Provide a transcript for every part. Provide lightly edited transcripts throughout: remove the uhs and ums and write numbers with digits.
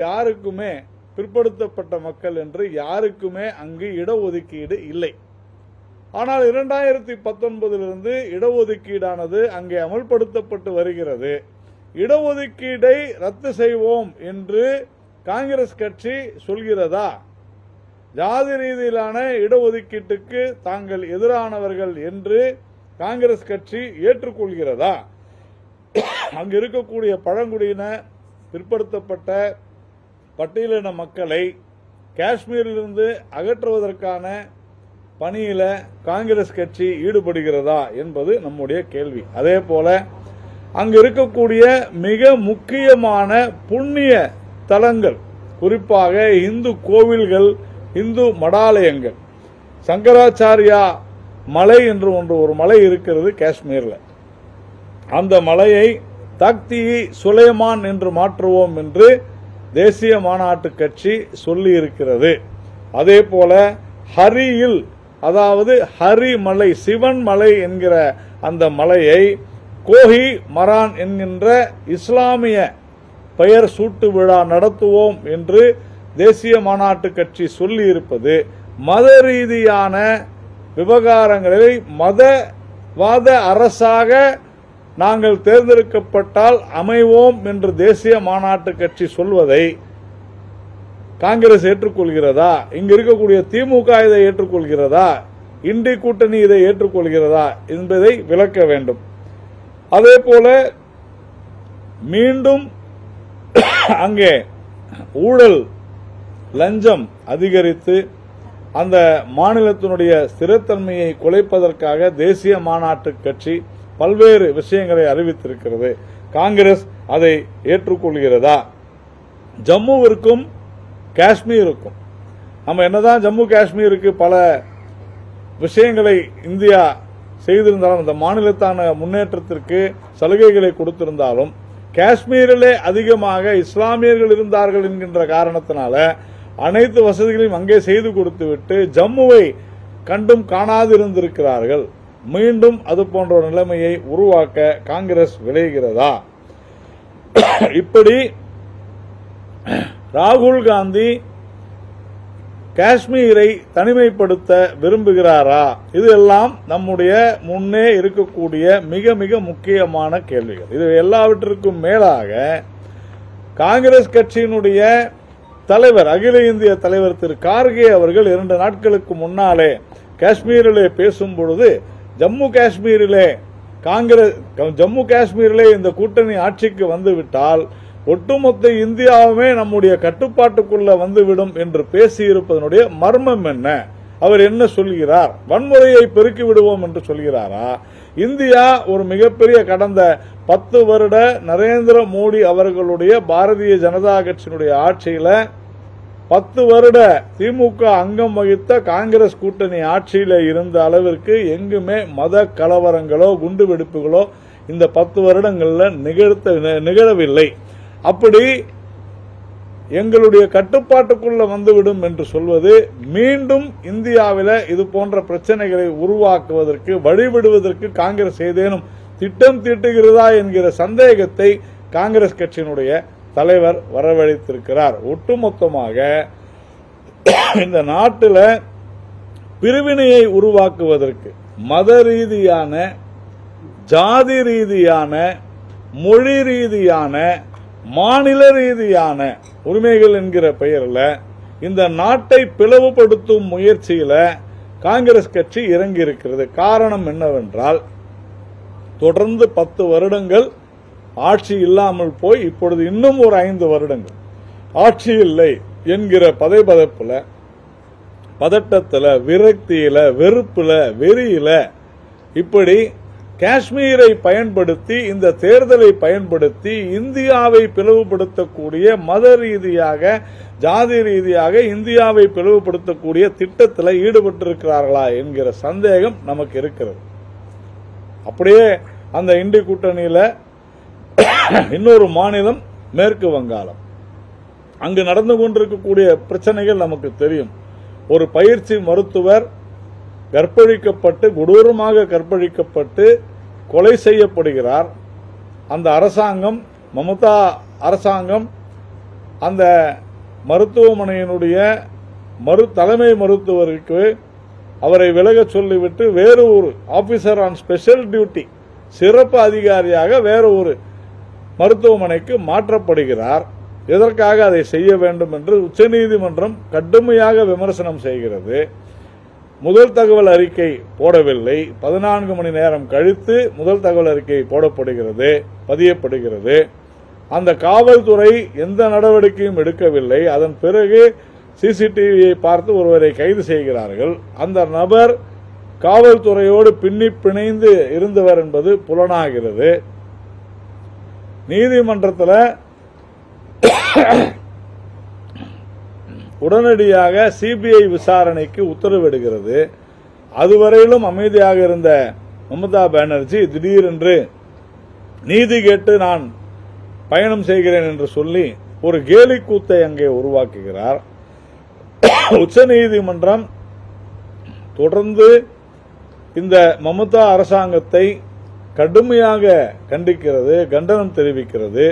யாருக்குமே பிற்படுத்தப்பட்ட மக்கள் என்று யாருக்குமே அங்கு இடஒதுக்கீடு இல்லை. ஆனால் 2019 இடஒதுக்கீடானது அங்கே அமல்படுத்தப்பட்டு வருகிறது. இடஒதுக்கீடை ரத்து செய்வோம் என்று காங்கிரஸ் கட்சி சொல்கிறதா? ஜாதி ரீதியிலான இடஒதுக்கீட்டுக்கு தாங்கள் எதிரானவர்கள் என்று காங்கிரஸ் கட்சி ஏற்றுக்கொள்கிறதா? அங்கு இருக்கக்கூடிய பழங்குடியின பிற்படுத்தப்பட்ட பட்டியலின மக்களை காஷ்மீரிலிருந்து அகற்றுவதற்கான பணியில காங்கிரஸ் கட்சி ஈடுபடுகிறதா என்பது நம்முடைய கேள்வி. அதே போல அங்கு இருக்கக்கூடிய மிக முக்கியமான புண்ணிய தலங்கள், குறிப்பாக இந்து கோவில்கள், இந்து மடாலயங்கள், சங்கராச்சாரியா மலை என்று ஒரு மலை இருக்கிறது காஷ்மீர்ல. அந்த மலையை தக்தி சுலைமான் என்று மாற்றுவோம் என்று தேசிய மாநாட்டு கட்சி சொல்லி இருக்கிறது. அதே போல ஹரியில், அதாவது ஹரி மலை, சிவன் மலை என்கிற அந்த மலையை கோஹி மரான் என்கின்ற இஸ்லாமிய பெயர் சூட்டு விழா நடத்துவோம் என்று தேசிய மாநாட்டு கட்சி சொல்லி இருப்பது மத ரீதியான விவகாரங்களை மதவாத அரசாக நாங்கள் தேர்ந்தெடுக்கப்பட்டால் அமைவோம் என்று தேசிய மாநாட்டு கட்சி சொல்வதை காங்கிரஸ் ஏற்றுக்கொள்கிறதா? இங்கு இருக்கக்கூடிய திமுக இதை ஏற்றுக்கொள்கிறதா? இண்டி கூட்டணி இதை ஏற்றுக்கொள்கிறதா என்பதை விளக்க வேண்டும். அதே போல மீண்டும் அங்கே ஊழல் லஞ்சம் அதிகரித்து அந்த மாநிலத்தினுடைய ஸ்திரத்தன்மையை குலைப்பதற்காக தேசிய மாநாட்டு கட்சி பல்வேறு விஷயங்களை அறிவித்திருக்கிறது. காங்கிரஸ் அதை ஏற்றுக்கொள்கிறதா? ஜம்முவிற்கும் காஷ்மீருக்கும், நம்ம என்னதான் ஜம்மு காஷ்மீருக்கு பல விஷயங்களை இந்தியா செய்திருந்தாலும், இந்த மாநிலத்தான முன்னேற்றத்திற்கு சலுகைகளை கொடுத்திருந்தாலும், காஷ்மீரிலே அதிகமாக இஸ்லாமியர்கள் இருந்தார்கள் என்கின்ற காரணத்தினால அனைத்து வசதிகளையும் அங்கே செய்து கொடுத்துவிட்டு ஜம்முவை கண்டும் காணாது இருந்திருக்கிறார்கள். மீண்டும் அது போன்ற ஒரு நிலைமையை உருவாக்க காங்கிரஸ் விளைகிறதா? இப்படி ராகுல் காந்தி காஷ்மீரை தனிமைப்படுத்த விரும்புகிறாரா? இதெல்லாம் நம்முடைய முன்னே இருக்கக்கூடிய மிக மிக முக்கியமான கேள்விகள். இது எல்லாவற்றிற்கும் மேலாக காங்கிரஸ் கட்சியினுடைய தலைவர், அகில இந்திய தலைவர் திரு கார்கே அவர்கள் 2 நாட்களுக்கு முன்னாலே காஷ்மீரிலே பேசும் பொழுது, ஜம்மு காஷ்மீரிலே இந்த கூட்டணி ஆட்சிக்கு வந்துவிட்டால் ஒட்டுமொத்த இந்தியாவுமே நம்முடைய கட்டுப்பாட்டுக்குள்ள வந்துவிடும் என்று பேசியிருப்பதனுடைய மர்மம் என்ன? அவர் என்ன சொல்கிறார்? வன்முறையை பெருக்கி விடுவோம் என்று சொல்கிறாரா? இந்தியா ஒரு மிகப்பெரிய கடந்த 10 வருட நரேந்திர மோடி அவர்களுடைய பாரதிய ஜனதா கட்சியினுடைய ஆட்சியில 10 வருட திமுக அங்கம் வகித்த காங்கிரஸ் கூட்டணி ஆட்சியில இருந்த அளவிற்கு எங்குமே மத கலவரங்களோ குண்டுவெடிப்புகளோ இந்த 10 வருடங்கள்ல நிகழவில்லை. அப்படி எங்களுடைய கட்டுப்பாட்டுக்குள்ள வந்துவிடும் என்று சொல்வது மீண்டும் இந்தியாவில் இது போன்ற பிரச்சனைகளை உருவாக்குவதற்கு வழிவிடுவதற்கு காங்கிரஸ் ஏதேனும் திட்டம் தீட்டுகிறதா என்கிற சந்தேகத்தை காங்கிரஸ் கட்சியினுடைய தலைவர் வரவழைத்திருக்கிறார். ஒட்டுமொத்தமாக இந்த நாட்டில் பிரிவினையை உருவாக்குவதற்கு மத ரீதியான, ஜாதி ரீதியான, மொழி ரீதியான, மாநில ரீதியான உரிமைகள் என்கிற பெயரில் இந்த நாட்டை பிளவுபடுத்தும் முயற்சியில காங்கிரஸ் கட்சி இறங்கி இருக்கிறது. காரணம் என்னவென்றால், தொடர்ந்து 10 வருடங்கள் ஆட்சி இல்லாமல் போய் இப்பொழுது இன்னும் ஒரு 5 வருடங்கள் ஆட்சி இல்லை என்கிற பதைபதைப்புல, பதட்டத்துல, விரக்தியில, வெறுப்புல, வெறியில இப்படி காஷ்மீரை பயன்படுத்தி, இந்த தேர்தலை பயன்படுத்தி இந்தியாவை பிளவுபடுத்தக்கூடிய மத ரீதியாக, ஜாதி ரீதியாக இந்தியாவை பிளவுபடுத்தக்கூடிய திட்டத்தில் ஈடுபட்டிருக்கிறார்களா என்கிற சந்தேகம் நமக்கு இருக்கிறது. அப்படியே அந்த இண்டி கூட்டணியில இன்னொரு மாநிலம் மேற்கு வங்காளம். அங்கு நடந்து கொண்டிருக்கக்கூடிய பிரச்சனைகள் நமக்கு தெரியும். ஒரு பயிற்சி மருத்துவர் கற்பழிக்கப்பட்டு, கொடூரமாக கற்பழிக்கப்பட்டு கொலை செய்யப்படுகிறார். அந்த அரசாங்கம், மமதா அரசாங்கம் அந்த மருத்துவமனையினுடைய தலைமை மருத்துவருக்கு அவரை விலகச் சொல்லிவிட்டு வேறு ஒரு ஆபீசர் ஆன் ஸ்பெஷல் டியூட்டி சிறப்பு அதிகாரியாக வேறு ஒரு மருத்துவமனைக்கு மாற்றப்படுகிறார். எதற்காக அதை செய்ய வேண்டும் என்று உச்சநீதிமன்றம் கடுமையாக விமர்சனம் செய்கிறது. முதல் தகவல் அறிக்கை போடவில்லை. 14 மணி நேரம் கழித்து முதல் தகவல் அறிக்கை போடப்படுகிறது, பதியப்படுகிறது. அந்த காவல்துறை எந்த நடவடிக்கையும் எடுக்கவில்லை. அதன் பிறகு சிசிடிவியை பார்த்து ஒருவரை கைது செய்கிறார்கள். அந்த நபர் காவல்துறையோடு பின்னி பிணைந்து இருந்தவர் என்பது புலனாகிறது. நீதிமன்றத்தில் உடனடியாக சிபிஐ விசாரணைக்கு உத்தரவிடுகிறது. அதுவரையிலும் அமைதியாக இருந்த மமதா பானர்ஜி திடீரென்று நீதி கேட்டு நான் பயணம் செய்கிறேன் என்று சொல்லி ஒரு கேலிக்கூத்தை அங்கே உருவாக்குகிறார். உச்சநீதிமன்றம் தொடர்ந்து இந்த மமதா அரசாங்கத்தை கடுமையாக கண்டிக்கிறது, கண்டனம் தெரிவிக்கிறது.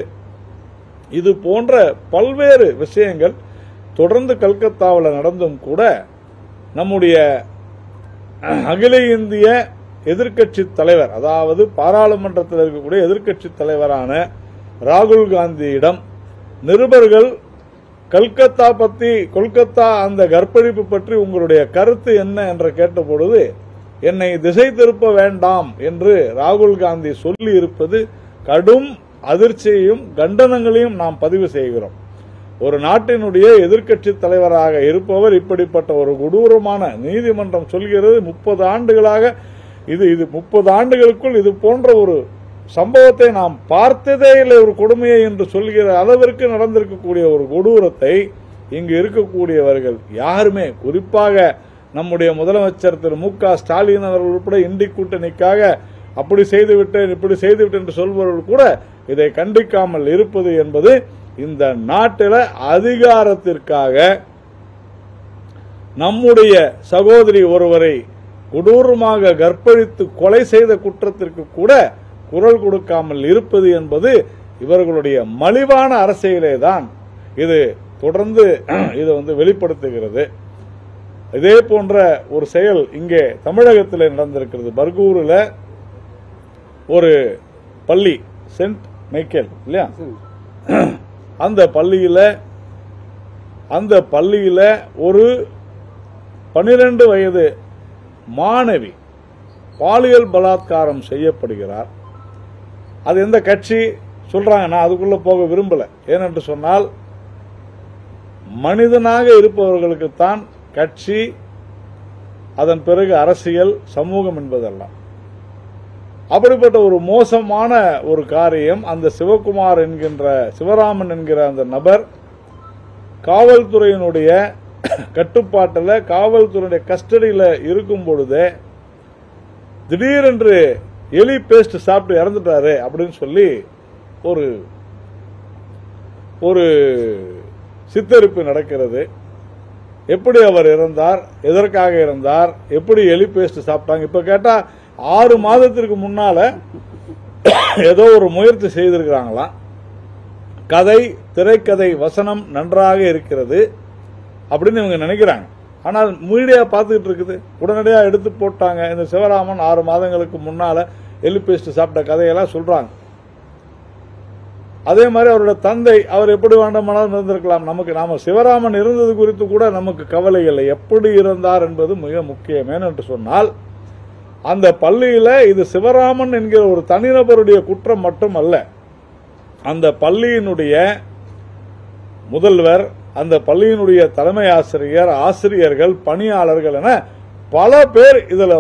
இது போன்ற பல்வேறு விஷயங்கள் தொடர்ந்து கல்கத்தாவில் நடந்தும் கூட நம்முடைய அகில இந்திய எதிர்க்கட்சி தலைவர், அதாவது பாராளுமன்றத்தில் இருக்கக்கூடிய எதிர்க்கட்சி தலைவரான ராகுல் காந்தியிடம் நிருபர்கள் கொல்கத்தா அந்த கற்பழிப்பு பற்றி உங்களுடைய கருத்து என்ன என்று கேட்டபொழுது என்னை திசை திருப்ப வேண்டாம் என்று ராகுல் காந்தி சொல்லி இருப்பது கடும் அதிர்ச்சியையும் கண்டனங்களையும் நாம் பதிவு செய்கிறோம். ஒரு நாட்டினுடைய எதிர்க்கட்சி தலைவராக இருப்பவர் இப்படிப்பட்ட ஒரு கொடூரமான, நீதிமன்றம் சொல்கிறது 30 ஆண்டுகளாக இது 30 ஆண்டுகளுக்குள் இது போன்ற ஒரு சம்பவத்தை நாம் பார்த்ததே இல்லை, ஒரு கொடுமையை என்று சொல்கிற அளவிற்கு நடந்திருக்கக்கூடிய ஒரு கொடூரத்தை இங்கு இருக்கக்கூடியவர்கள் யாருமே, குறிப்பாக நம்முடைய முதலமைச்சர் திரு மு.க. ஸ்டாலின் அவர்கள் உட்பட இண்டி கூட்டணிக்காக அப்படி செய்துவிட்டேன் இப்படி செய்துவிட்டேன் என்று சொல்பவர்கள் கூட இதை கண்டிக்காமல் இருப்பது என்பது இந்த நாட்டில் அதிகாரத்திற்காக நம்முடைய சகோதரி ஒருவரை கொடூரமாக கற்பழித்து கொலை செய்த குற்றத்திற்கு கூட குரல் கொடுக்காமல் இருப்பது என்பது இவர்களுடைய மலிவான அரசியலே தான் இது தொடர்ந்து இது வெளிப்படுத்துகிறது. இதே போன்ற ஒரு செயல் இங்கே தமிழகத்தில் நடந்திருக்கிறது. பர்கூரில் ஒரு பள்ளி, சென்ட் மைக்கேல் இல்லையா, அந்த பள்ளியில ஒரு 12 வயது மாணவி பாலியல் பலாத்காரம் செய்யப்படுகிறார். அது எந்த கட்சி சொல்றாங்க, நான் அதுக்குள்ள போக விரும்பல. ஏனென்று சொன்னால் மனிதனாக இருப்பவர்களுக்குத்தான் கட்சி, அதன் பிறகு அரசியல், சமூகம் என்பதெல்லாம். அப்படிப்பட்ட ஒரு மோசமான ஒரு காரியம் அந்த சிவராமன் என்கிற அந்த நபர் காவல்துறையினுடைய கட்டுப்பாட்டில், காவல்துறையுடைய கஸ்டடியில் இருக்கும் பொழுதே திடீரென்று எலி பேஸ்ட் சாப்பிட்டு இறந்துட்டாரு அப்படின்னு சொல்லி ஒரு சித்தரிப்பு நடக்கிறது. எப்படி அவர் இறந்தார், எதற்காக இறந்தார், எப்படி எலி பேஸ்ட் சாப்பிட்டாங்க. இப்ப கேட்டா 6 மாதத்திற்கு முன்னால ஏதோ ஒரு முயற்சி செய்திருக்கிறாங்களாம். திரைக்கதை வசனம் நன்றாக இருக்கிறது அப்படின்னு இவங்க நினைக்கிறாங்க. ஆனால் மீடியா பார்த்துக்கிட்டு இருக்குது, உடனடியாக எடுத்து போட்டாங்க. இந்த சிவராமன் 6 மாதங்களுக்கு முன்னால எலி பேஸ்ட் சாப்பிட்ட கதையெல்லாம் சொல்றாங்க. அதே மாதிரி அவரோட தந்தை, அவர் எப்படி வேண்டுமானாலும் இருந்திருக்கலாம். நாம சிவராமன் இருந்தது குறித்து கூட நமக்கு கவலை இல்லை, எப்படி இருந்தார் என்பது மிக முக்கியம். ஏனென்று சொன்னால் அந்த பள்ளியில இது சிவராமன் என்கிற ஒரு தனிநபருடைய குற்றம் மட்டும் அல்ல. அந்த பள்ளியினுடைய முதல்வர், அந்த பள்ளியினுடைய தலைமை ஆசிரியர், ஆசிரியர்கள், பணியாளர்கள் என பல பேர் இதுல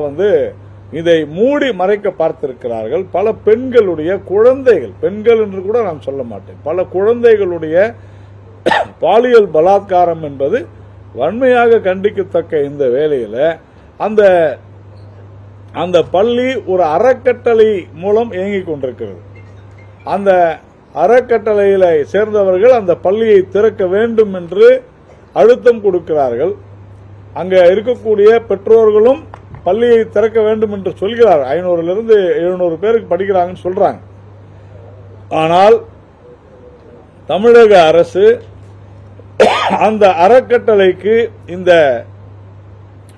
இதை மூடி மறைக்க பார்த்திருக்கிறார்கள். பல பெண்களுடைய குழந்தைகள், பெண்கள் என்று கூட நான் சொல்ல மாட்டேன், பல குழந்தைகளுடைய பாலியல் பலாத்காரம் என்பது வன்மையாக கண்டிக்கத்தக்க இந்த வேளையில அந்த பள்ளி ஒரு அறக்கட்டளை மூலம் இயங்கிக் கொண்டிருக்கிறது. அந்த அறக்கட்டளையில சேர்ந்தவர்கள் அந்த பள்ளியை திறக்க வேண்டும் என்று அழுத்தம் கொடுக்கிறார்கள். அங்க இருக்கக்கூடிய பெற்றோர்களும் பள்ளியை திறக்க வேண்டும் என்று சொல்கிறார். 500 700 பேருக்கு படிக்கிறாங்கன்னு சொல்றாங்க. ஆனால் தமிழக அரசு அந்த அறக்கட்டளைக்கு இந்த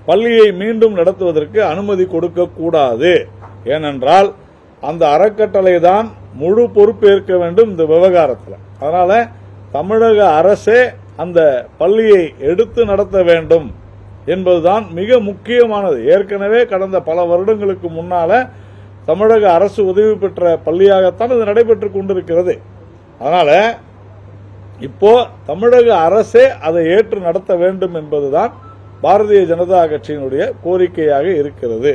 பள்ளியை மீண்டும் நடத்துவதற்கு அனுமதி கொடுக்க கூடாது. ஏனென்றால் அந்த அறக்கட்டளை தான் முழு பொறுப்பேற்க வேண்டும் இந்த விவகாரத்தில். அதனால தமிழக அரசே அந்த பள்ளியை எடுத்து நடத்த வேண்டும் என்பதுதான் மிக முக்கியமானது. ஏற்கனவே கடந்த பல வருடங்களுக்கு முன்னால தமிழக அரசு உதவி பெற்ற பள்ளியாகத்தான் இது நடைபெற்றுக் கொண்டிருக்கிறது. அதனால இப்போ தமிழக அரசே அதை ஏற்று நடத்த வேண்டும் என்பதுதான் பாரதிய ஜனதா கட்சியினுடைய கோரிக்கையாக இருக்கிறது.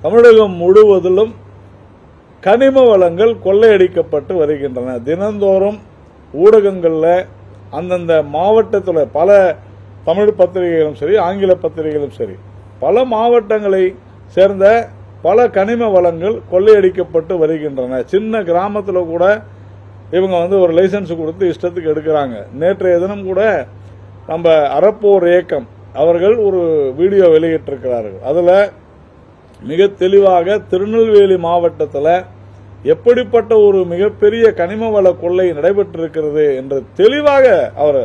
தமிழகம் முழுவதிலும் கனிம வளங்கள் கொள்ளையடிக்கப்பட்டு வருகின்றன. தினந்தோறும் ஊடகங்களில் அந்தந்த மாவட்டத்தில் பல தமிழ் பத்திரிகைகளும் சரி, ஆங்கில பத்திரிகைகளும் சரி, பல மாவட்டங்களை சேர்ந்த பல கனிம வளங்கள் கொள்ளையடிக்கப்பட்டு வருகின்றன. சின்ன கிராமத்தில் கூட இவங்க ஒரு லைசன்ஸ் கொடுத்து இஷ்டத்துக்கு எடுக்கிறாங்க. நேற்றைய தினம் கூட நம்ம அறப்போர் இயக்கம் அவர்கள் ஒரு வீடியோ வெளியிட்டிருக்கிறார்கள். அதில் மிக தெளிவாக திருநெல்வேலி மாவட்டத்தில் எப்படிப்பட்ட ஒரு மிகப்பெரிய கனிம வள கொள்ளை நடைபெற்றிருக்கிறது என்று தெளிவாக அவர்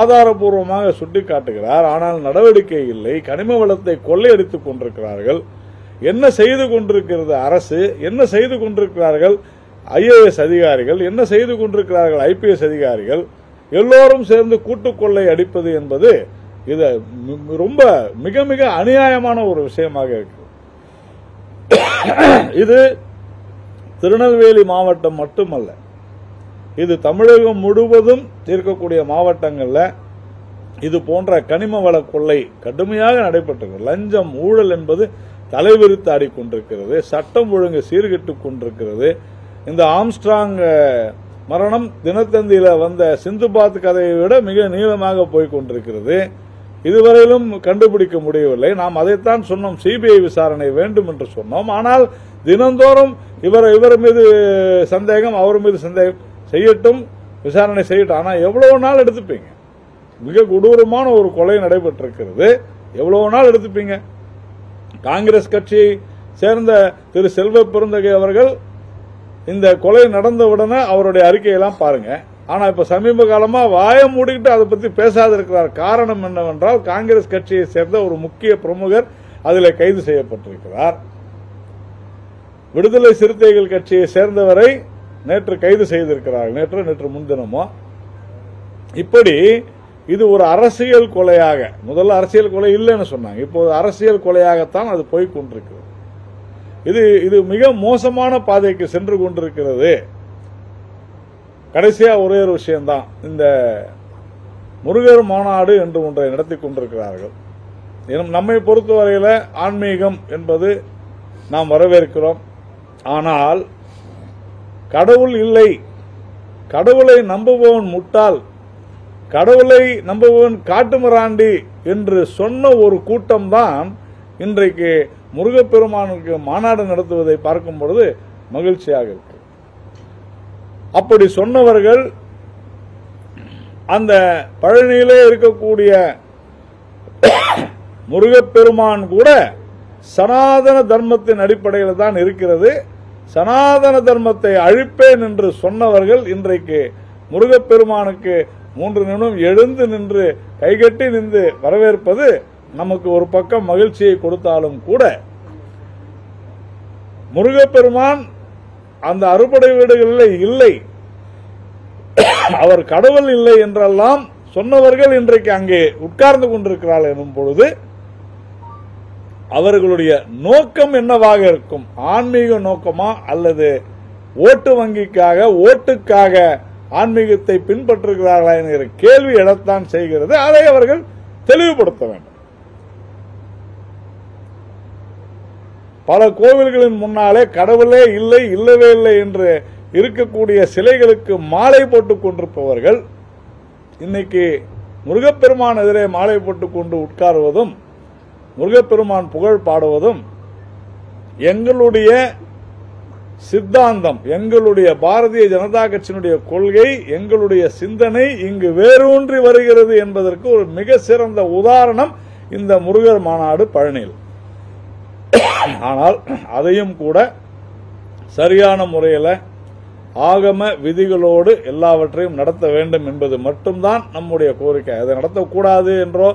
ஆதாரபூர்வமாக சுட்டிக்காட்டுகிறார். ஆனால் நடவடிக்கை இல்லை. கனிம வளத்தை கொள்ளையடித்துக் கொண்டிருக்கிறார்கள். என்ன செய்து கொண்டிருக்கிறது அரசு, என்ன செய்து கொண்டிருக்கிறார்கள் IAS அதிகாரிகள், என்ன செய்து கொண்டிருக்கிறார்கள் IPS அதிகாரிகள், எல்லோரும் சேர்ந்து கூட்டுக்கொள்ளை அடிப்பது என்பது இது ரொம்ப மிக மிக அநியாயமான ஒரு விஷயமாக இருக்கு. இது திருநெல்வேலி மாவட்டம் மட்டுமல்ல, இது தமிழகம் முழுவதும் இருக்கக்கூடிய மாவட்டங்களில் இது போன்ற கனிம வள கொள்ளை கடுமையாக நடைபெற்றது. லஞ்சம் ஊழல் என்பது தலைவிரித்து ஆடிக்கொண்டிருக்கிறது. சட்டம் ஒழுங்கு சீர்கெட்டுக் கொண்டிருக்கிறது. இந்த ஆம்ஸ்ட்ராங் மரணம் தினத்தந்தியில வந்த சிந்துபாத் கதையை விட மிக நீளமாக போய்கொண்டிருக்கிறது. இதுவரையிலும் கண்டுபிடிக்க முடியவில்லை. நாம் அதைத்தான் சொன்னோம், சிபிஐ விசாரணை வேண்டும் என்று சொன்னோம். ஆனால் தினந்தோறும் இவர் மீது சந்தேகம், அவர் மீது சந்தேகம், செய்யட்டும், விசாரணை செய்யட்டும். ஆனால் எவ்வளவு நாள் எடுத்துப்பீங்க? மிக கொடூரமான ஒரு கொலை நடைபெற்றிருக்கிறது. எவ்வளவு நாள் எடுத்துப்பீங்க? காங்கிரஸ் கட்சியை சேர்ந்த திரு செல்வ பெருந்தகை அவர்கள் இந்த கொலை நடந்தவுடனே அவருடைய அறிக்கையெல்லாம் பாருங்க. ஆனா இப்ப சமீப காலமா வாயை மூடிக்கிட்டு அதை பத்தி பேசாத இருக்கிறார். காரணம் என்னவென்றால் காங்கிரஸ் கட்சியை சேர்ந்த ஒரு முக்கிய பிரமுகர் அதில் கைது செய்யப்பட்டிருக்கிறார். விடுதலை சிறுத்தைகள் கட்சியை சேர்ந்தவரை நேற்று கைது செய்திருக்கிறார்கள். நேற்று முன்தினமோ. இப்படி இது ஒரு அரசியல் கொலையாக, முதல்ல அரசியல் கொலை இல்லைன்னு சொன்னாங்க, இப்போது அரசியல் கொலையாகத்தான் அது போய்கொண்டிருக்கிறது. இது மிக மோசமான பாதைக்கு சென்று கொண்டிருக்கிறது. கடைசியா ஒரே ஒரு விஷயம்தான், இந்த முருகர் மாநாடு என்று ஒன்றை நடத்தி கொண்டிருக்கிறார்கள். நம்மை பொறுத்தவரையில ஆன்மீகம் என்பது நாம் வரவேற்கிறோம். ஆனால் கடவுள் இல்லை, கடவுளை நம்புபவன் முட்டாள், கடவுளை நம்புபவன் காட்டுமிராண்டி என்று சொன்ன ஒரு கூட்டம் தான் இன்றைக்கு முருகப்பெருமானுக்கு மாநாடு நடத்துவதை பார்க்கும் பொழுது மகிழ்ச்சியாக இருக்கு. அப்படி சொன்னவர்கள் அந்த பழனியிலே இருக்கக்கூடிய முருகப்பெருமான் கூட சனாதன தர்மத்தின் அடிப்படையில் தான் இருக்கிறது, சனாதன தர்மத்தை அழிப்பேன் என்று சொன்னவர்கள் இன்றைக்கு முருகப்பெருமானுக்கு 3 நிமிடம் எழுந்து நின்று கைகட்டி நின்று வரவேற்பது நமக்கு ஒரு பக்கம் மகிழ்ச்சியை கொடுத்தாலும் கூட, முருகப்பெருமான் அந்த அறுபடை வீடுகளில் இல்லை, அவர் கடவுள் இல்லை என்றெல்லாம் சொன்னவர்கள் இன்றைக்கு அங்கே உட்கார்ந்து கொண்டிருக்கிறார்கள் எனும் பொழுது அவர்களுடைய நோக்கம் என்னவாக இருக்கும்? ஆன்மீக நோக்கமா அல்லது ஓட்டு வங்கிக்காக, ஓட்டுக்காக ஆன்மீகத்தை பின்பற்றுகிறார்களா என்கிற கேள்வி எழத்தான் செய்கிறது. அதை அவர்கள் தெளிவுபடுத்த வேண்டும். பல கோவில்களின் முன்னாலே கடவுளே இல்லை, இல்லவே இல்லை என்று இருக்கக்கூடிய சிலைகளுக்கு மாலை போட்டுக் கொண்டிருப்பவர்கள் இன்னைக்கு முருகப்பெருமான் எதிரே மாலை போட்டுக் கொண்டு உட்காருவதும் முருகப்பெருமான் புகழ் பாடுவதும் எங்களுடைய சித்தாந்தம், எங்களுடைய பாரதிய ஜனதா கட்சியினுடைய கொள்கை, எங்களுடைய சிந்தனை இங்கு வேரூன்றி வருகிறது என்பதற்கு ஒரு மிக சிறந்த உதாரணம் இந்த முருகர் மாநாடு பழனியில். ஆனால் அதையும் கூட சரியான முறையில் ஆகம விதிகளோடு எல்லாவற்றையும் நடத்த வேண்டும் என்பது மட்டும்தான் நம்முடைய கோரிக்கை. அதை நடத்தக்கூடாது என்றோ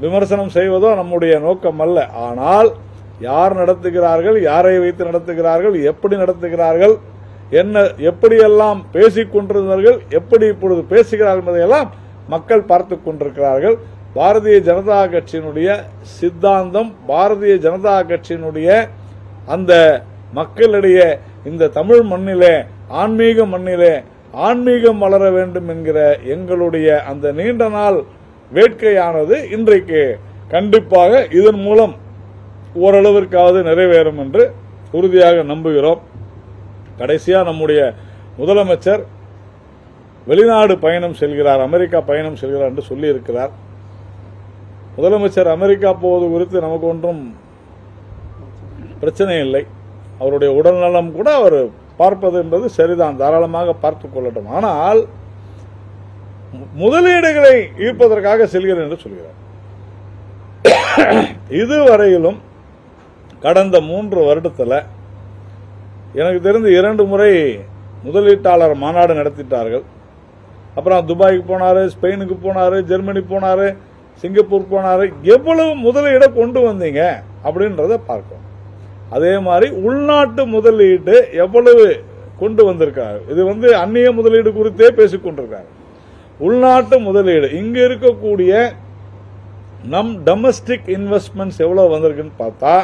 விமர்சனம் செய்வதோ நம்முடைய நோக்கம் அல்ல. ஆனால் யார் நடத்துகிறார்கள், யாரை வைத்து நடத்துகிறார்கள், எப்படி நடத்துகிறார்கள், என்ன எப்படியெல்லாம் பேசிக் கொண்டிருந்தார்கள், எப்படி இப்பொழுது பேசுகிறார்கள் என்பதையெல்லாம் மக்கள் பார்த்து கொண்டிருக்கிறார்கள். பாரதிய ஜனதா கட்சியினுடைய சித்தாந்தம், பாரதிய ஜனதா கட்சியினுடைய அந்த மக்களிடையே இந்த தமிழ் மண்ணிலே, ஆன்மீக மண்ணிலே ஆன்மீகம் வளர வேண்டும் என்கிற எங்களுடைய அந்த நீண்ட நாள் வேட்கையானது இன்றைக்கு கண்டிப்பாக இதன் மூலம் ஓரளவிற்காவது நிறைவேறும் என்று உறுதியாக நம்புகிறோம். கடைசியா நம்முடைய முதலமைச்சர் வெளிநாடு பயணம் செல்கிறார், அமெரிக்கா பயணம் செல்கிறார் என்று சொல்லி இருக்கிறார். முதலமைச்சர் அமெரிக்கா போவது குறித்து நமக்கு ஒன்றும் பிரச்சனை இல்லை. அவருடைய உடல்நலம் கூட அவர் பார்ப்பது என்பது சரிதான், தாராளமாக பார்த்துக் கொள்ளட்டும். ஆனால் முதலீடுகளை ஈர்ப்பதற்காக செல்கிறேன் என்று சொல்கிறார். இதுவரையிலும் கடந்த 3 வருடத்தில் எனக்கு தெரிந்து 2 முறை முதலீட்டாளர் மாநாடு நடத்திட்டார்கள். அப்புறம் துபாய்க்கு போனாரு, ஸ்பெயினுக்கு போனாரு, ஜெர்மனி போனாரு, சிங்கப்பூர் போனாரு. எவ்வளவு முதலீடை கொண்டு வந்தீங்க அப்படின்றத பார்க்கணும். அதே மாதிரி உள்நாட்டு முதலீடு எவ்வளவு கொண்டு வந்திருக்காரு. இது அந்நிய முதலீடு குறித்தே பேசிக் கொண்டிருக்காரு. உள்நாட்டு முதலீடு இங்க இருக்கக்கூடிய நம் டொமஸ்டிக் இன்வெஸ்ட்மெண்ட்ஸ் எவ்வளவு வந்திருக்குன்னு பார்த்தா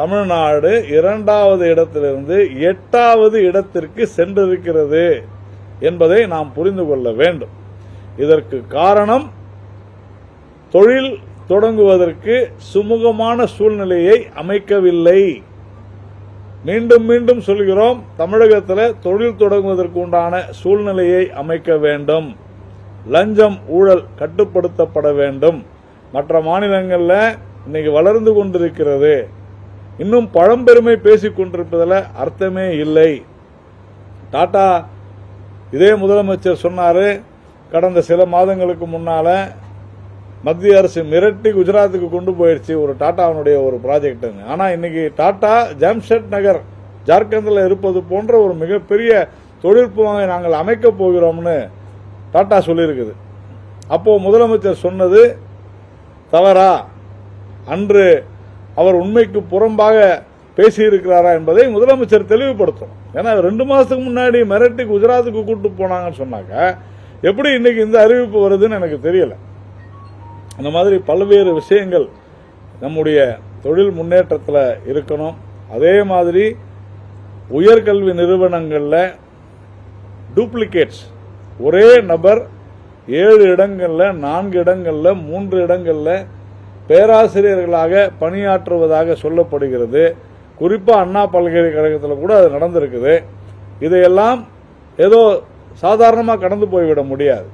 தமிழ்நாடு 2வது இடத்திலிருந்து 8வது இடத்திற்கு சென்றிருக்கிறது என்பதை நாம் புரிந்து கொள்ள வேண்டும். இதற்கு காரணம் தொழில் தொடங்குவதற்கு சுமூகமான சூழ்நிலையை அமைக்கவில்லை. மீண்டும் மீண்டும் சொல்கிறோம், தமிழகத்தில் தொழில் தொடங்குவதற்கு உண்டான சூழ்நிலையை அமைக்க வேண்டும். லஞ்சம் ஊழல் கட்டுப்படுத்தப்பட வேண்டும். மற்ற மாநிலங்களில் இன்னைக்கு வளர்ந்து கொண்டிருக்கிறது. இன்னும் பழம்பெருமை பேசிக் கொண்டிருப்பதில் அர்த்தமே இல்லை. டாடா இதே முதலமைச்சர் சொன்னாரு, கடந்த சில மாதங்களுக்கு முன்னால மத்திய அரசு மிரட்டி குஜராத்துக்கு கொண்டு போயிடுச்சு ஒரு டாடாவுடைய ஒரு ப்ராஜெக்ட். ஆனா இன்னைக்கு டாடா ஜாம்ஷெட் நகர் ஜார்க்கண்டில் இருப்பது போன்ற ஒரு மிகப்பெரிய தொழில்நுட்பமாக நாங்கள் அமைக்க போகிறோம்னு டாடா சொல்லியிருக்குது. அப்போ முதலமைச்சர் சொன்னது தவறா, அன்று அவர் உண்மைக்கு புறம்பாக பேசியிருக்கிறாரா என்பதை முதலமைச்சர் தெளிவுபடுத்தும். ஏன்னா 2 மாசத்துக்கு முன்னாடி மிரட்டி குஜராத்துக்கு கூட்டு போனாங்கன்னு சொன்னாங்க, எப்படி இன்னைக்கு இந்த அறிவிப்பு வருதுன்னு எனக்கு தெரியல. அந்த மாதிரி பல்வேறு விஷயங்கள் நம்முடைய தொழில் முன்னேற்றத்தில் இருக்கணும். அதே மாதிரி உயர்கல்வி நிறுவனங்களில் டூப்ளிகேட்ஸ், ஒரே நபர் 7 இடங்களில் 4 இடங்களில் 3 இடங்களில் பேராசிரியர்களாக பணியாற்றுவதாக சொல்லப்படுகிறது. குறிப்பாக அண்ணா பல்கலைக்கழகத்தில் கூட அது நடந்திருக்குது. இதையெல்லாம் ஏதோ சாதாரணமாக கடந்து போய்விட முடியாது.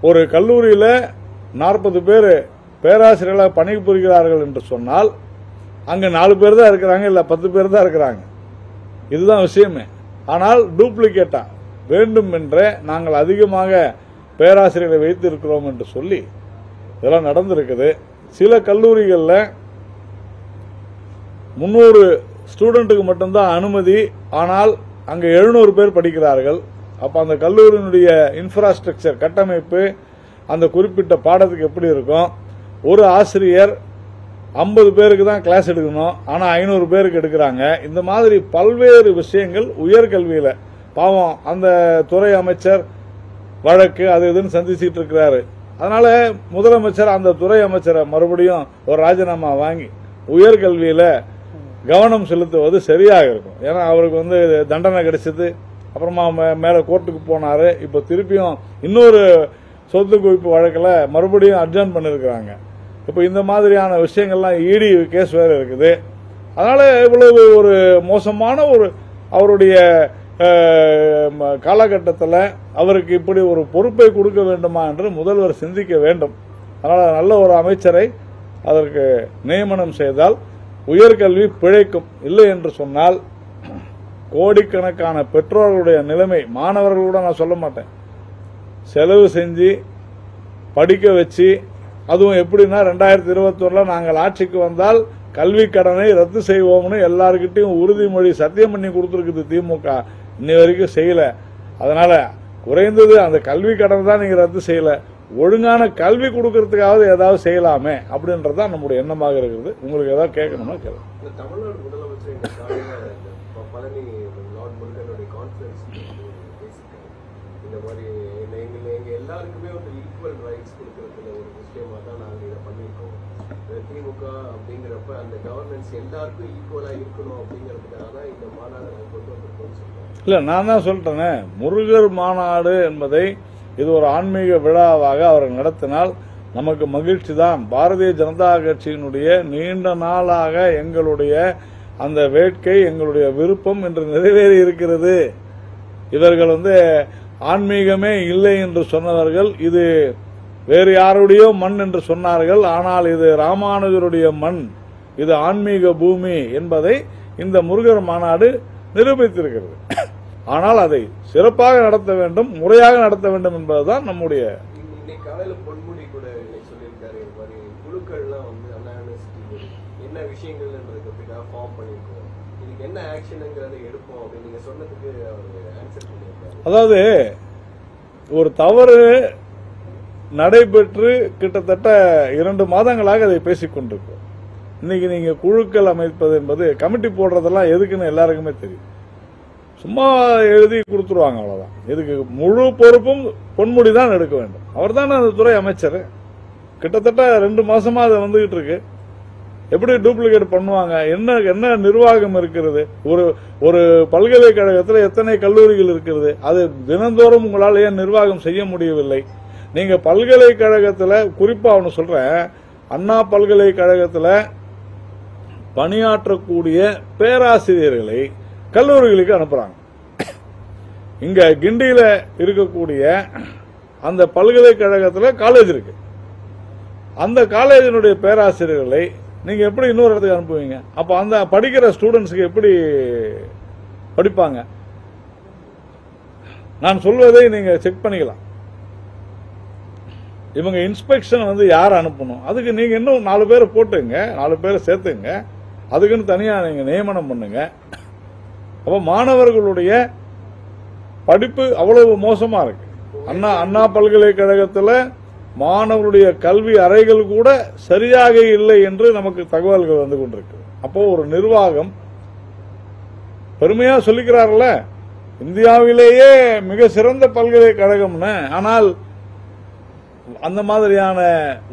ஒரு கல்லூரியில் 40 பேர் பேராசிரியர்களாக பணிபுரிகிறார்கள் என்று சொன்னால் அங்கே 4 பேர் தான் இருக்கிறாங்க, இல்லை 10 பேர் தான் இருக்கிறாங்க. இதுதான் விஷயமே. ஆனால் டூப்ளிகேட்டா வேண்டும் என்றே நாங்கள் அதிகமாக பேராசிரியர்களை வைத்து இருக்கிறோம் என்று சொல்லி இதெல்லாம் நடந்திருக்குது. சில கல்லூரிகளில் 300 ஸ்டூடெண்ட்டுக்கு மட்டும்தான் அனுமதி, ஆனால் அங்கே 700 பேர் படிக்கிறார்கள். அப்போ அந்த கல்லூரியினுடைய இன்ஃப்ராஸ்ட்ரக்சர் கட்டமைப்பு அந்த குறிப்பிட்ட பாடத்துக்கு எப்படி இருக்கும்? ஒரு ஆசிரியர் 50 பேருக்கு தான் கிளாஸ் எடுக்கணும், ஆனால் 500 பேருக்கு எடுக்கிறாங்க. இந்த மாதிரி பல்வேறு விஷயங்கள் உயர்கல்வியில் பாவம் அந்த துறை அமைச்சர் வழக்கு அது இதுன்னு சந்திச்சுட்டு இருக்கிறாரு. அதனால முதலமைச்சர் அந்த துறை அமைச்சரை மறுபடியும் ஒரு ராஜினாமா வாங்கி உயர்கல்வியில் கவனம் செலுத்துவது சரியாக இருக்கும். ஏன்னா அவருக்கு தண்டனை கிடைச்சது, அப்புறமா மேல கோர்ட்டுக்கு போனாரு. இப்ப திருப்பியும் இன்னொரு சொத்து குவிப்பு வழக்கில் மறுபடியும் அட்ஜர்ன் பண்ணிருக்கிறாங்க. இப்ப இந்த மாதிரியான விஷயங்கள்லாம் இடி கேஸ் வேற இருக்குது. அதனால இவ்வளவு ஒரு மோசமான ஒரு அவருடைய காலகட்டத்தில் அவருக்கு இப்படி ஒரு பொறுப்பை கொடுக்க வேண்டுமா என்று முதல்வர் சிந்திக்க வேண்டும். அதனால நல்ல ஒரு அமைச்சரை அதற்கு நியமனம் செய்தால் உயர்கல்வி பிழைக்கும். இல்லை என்று சொன்னால் கோடிக்கணக்கான பெற்றோர்களுடைய நிலைமை, மாணவர்கள் கூட நான் சொல்ல மாட்டேன், செலவு செஞ்சு படிக்க வச்சு, அதுவும் எப்படின்னா 2021 நாங்கள் ஆட்சிக்கு வந்தால் கல்வி கடனை ரத்து செய்வோம்னு எல்லாருக்கிட்டையும் உறுதிமொழி சத்தியம் பண்ணி கொடுத்துருக்குது திமுக. இன்னை வரைக்கும் செய்யல. அதனால குறைந்தது அந்த கல்வி கடன் தான் நீங்க ரத்து செய்யல, ஒழுங்கான கல்வி கொடுக்கறதுக்காவது ஏதாவது செய்யலாமே அப்படின்றதுதான் நம்முடைய எண்ணமாக இருக்கிறது. உங்களுக்கு ஏதாவது கேட்கணும்னா கேட்கலாம். தமிழ்நாடு முதலமைச்சர் பழனி லார்ட் முருகனுடைய கான்ஃபரன்ஸ் இந்த மாதிரி எங்க எல்லாருக்குமே வந்து ஈக்குவல் ரைட்ஸ் கொடுக்கறதுல ஒரு விஷயமா தான் நாங்கள் இதை பண்ணியிருக்கோம். திமுக அப்படிங்கிறப்ப அந்த கவர்னன்ஸ் எல்லாருக்கும் ஈக்குவலா இருக்கணும் அப்படிங்கிறதுக்காக தான் இந்த மாநாடு நாங்கள் கொண்டு வந்திருக்கோம்னு சொல்றோம். இல்ல, நான் தான் சொல்றேனே, முருகர் மாநாடு என்பதை இது ஒரு ஆன்மீக விழாவாக அவர் நடத்தினால் நமக்கு மகிழ்ச்சி தான். பாரதிய ஜனதா கட்சியினுடைய நீண்ட நாளாக எங்களுடைய அந்த வேட்கை, எங்களுடைய விருப்பம் இன்று நிறைவேறி இருக்கிறது. இவர்கள் வந்து ஆன்மீகமே இல்லை என்று சொன்னவர்கள் இது வேறு யாருடைய மண் என்று சொன்னார்கள். ஆனால் இது ராமானுஜருடைய மண், இது ஆன்மீக பூமி என்பதை இந்த முருகர் மாநாடு நிரூபித்திருக்கிறது. ஆனால் அதை சிறப்பாக நடத்த வேண்டும், முறையாக நடத்த வேண்டும் என்பதுதான் நம்முடைய. இன்னைக்கு காலையில பொன்முடி கூட சொல்லியிருக்காரு, இந்த மாதிரி குழுக்கள்லாம் வந்து என்ன விஷயங்கள்ன்றதுக்காக ஃபார்ம் பண்ணிருக்கோம், இதுக்கு என்ன ஆக்ஷனுங்கிறத எடுப்போம் அப்படின்னு நீங்க சொன்னதுக்கு அவர் ஆன்சர் பண்ணியிருக்காரு. அதாவது ஒரு தவறு நடைபெற்று கிட்டத்தட்ட 2 மாதங்களாக அதை பேசிக் கொண்டிருக்கோம். இன்னைக்கு நீங்க குழுக்கள் அமைப்பது என்பது, கமிட்டி போடுறதெல்லாம் எதுக்குன்னு எல்லாருக்குமே தெரியும். சும்மா எழுதி கொடுத்துருவாங்க, அவ்வளவுதான். இதுக்கு முழு பொறுப்பும் பொன்முடி தான் எடுக்க வேண்டும். அவர் தான் அந்த துறை அமைச்சர். கிட்டத்தட்ட 2 மாசமா அது வந்துகிட்டு இருக்கு. எப்படி டூப்ளிகேட் பண்ணுவாங்க? என்ன நிர்வாகம் இருக்கிறது? ஒரு பல்கலைக்கழகத்தில் எத்தனை கல்லூரிகள் இருக்கிறது? அது தினந்தோறும் உங்களால் ஏன் நிர்வாகம் செய்ய முடியவில்லை? நீங்க பல்கலைக்கழகத்தில், குறிப்பா ஒன்று சொல்றேன், அண்ணா பல்கலைக்கழகத்தில் பணியாற்றக்கூடிய பேராசிரியர்களை கல்லூரிகளுக்கு அனுப்புறாங்க. இங்க கிண்டியில இருக்கக்கூடிய அந்த பல்கலைக்கழகத்தில் காலேஜ் இருக்கு. அந்த காலேஜினுடைய பேராசிரியர்களை நீங்க எப்படி இன்னொரு இடத்துக்கு அனுப்புவீங்க? அப்ப அந்த படிக்கிற ஸ்டூடெண்ட்ஸ்க்கு எப்படி படிப்பாங்க? நான் சொல்வதை நீங்க செக் பண்ணிக்கலாம். இவங்க இன்ஸ்பெக்ஷன் வந்து யார் அனுப்பணும்? அதுக்கு நீங்க இன்னும் 4 பேரை போட்டுங்க, 4 பேரை சேர்த்துங்க, அதுக்குன்னு தனியா நீங்க நியமனம் பண்ணுங்க. அப்ப மாணவர்களுடைய படிப்பு அவ்வளவு மோசமா இருக்கு. அண்ணா பல்கலைக்கழகத்தில் மாணவருடைய கல்வி அறைகள் கூட சரியாக இல்லை என்று நமக்கு தகவல்கள் வந்து கொண்டிருக்கு. அப்போ ஒரு நிர்வாகம் பெருமையா சொல்லிக்கிறார்ல, இந்தியாவிலேயே மிக சிறந்த பல்கலைக்கழகம்னு, ஆனால் அந்த மாதிரியான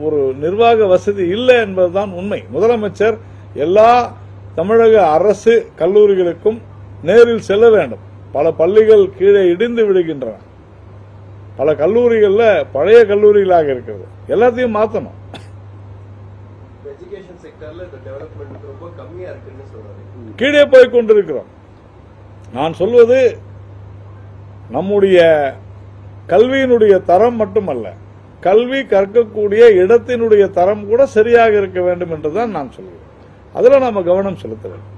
ஒரு நிர்வாக வசதி இல்லை என்பதுதான் உண்மை. முதலமைச்சர் எல்லா தமிழக அரசு கல்லூரிகளுக்கும் நேரில் செல்ல வேண்டும். பல பள்ளிகள் கீழே இடிந்து விடுகின்றன. பல கல்லூரிகள்ல பழைய கல்லூரிகளாக இருக்கிறது. எல்லாத்தையும் மாற்றணும். கீழே போய் கொண்டிருக்கிறோம். நான் சொல்வது நம்முடைய கல்வியினுடைய தரம் மட்டுமல்ல, கல்வி கற்கக்கூடிய இடத்தினுடைய தரம் கூட சரியாக இருக்க வேண்டும் என்றுதான் நான் சொல்கிறேன். அதுல நாம கவனம் செலுத்த வேண்டும்.